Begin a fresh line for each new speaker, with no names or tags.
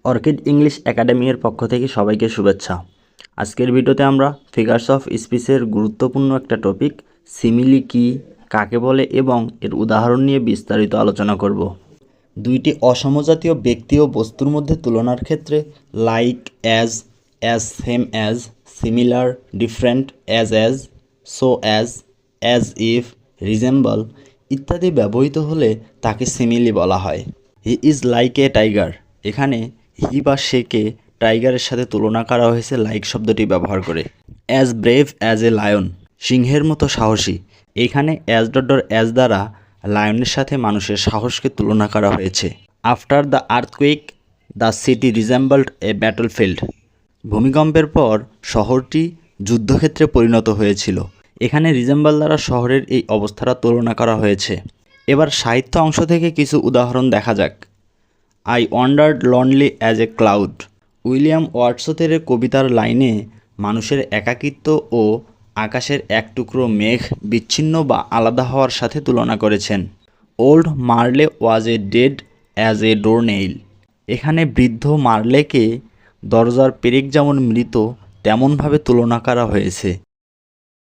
Orchid English academy এর পক্ষ থেকে সবাইকে শুভেচ্ছা। আজকের ভিডিওতে আমরা ফিগার্স অফ স্পিচের গুরুত্বপূর্ণ একটা টপিক সিমিলি কি, কাকে বলে এবং এর উদাহরণ নিয়ে বিস্তারিত আলোচনা করব। দুইটি অসমজাতীয় ব্যক্তি ও বস্তুর মধ্যে তুলনার ক্ষেত্রে like, as, same as, similar, different, as, so as if, resemble ইত্যাদি ব্যবহৃত হলে তাকে সিমিলি বলা হয়। He is like a tiger, এখানে হি বা সেকে টাইগারের সাথে তুলনা করা হয়েছে লাইক শব্দটি ব্যবহার করে। As brave as a lion, সিংহের মতো সাহসী, এখানে অ্যাজ দ্বারা লায়নের সাথে মানুষের সাহসকে তুলনা করা হয়েছে। After the earthquake the city resembled a battlefield, ভূমিকম্পের পর শহরটি যুদ্ধক্ষেত্রে পরিণত হয়েছিল, এখানে রিজেম্বল দ্বারা শহরের এই অবস্থাটা তুলনা করা হয়েছে। এবার সাহিত্য অংশ থেকে কিছু উদাহরণ দেখা যাক। I wandered lonely as a cloud, William ওয়ার্ডসওয়ার্থের কবিতার লাইনে মানুষের একাকিত্ব ও আকাশের এক টুকরো মেঘ বিচ্ছিন্ন বা আলাদা হওয়ার সাথে তুলনা করেছেন। Old Marley was a dead as a doornail, এখানে বৃদ্ধ মার্লেকে দরজার পেরেক যেমন মৃত তেমনভাবে তুলনা করা হয়েছে।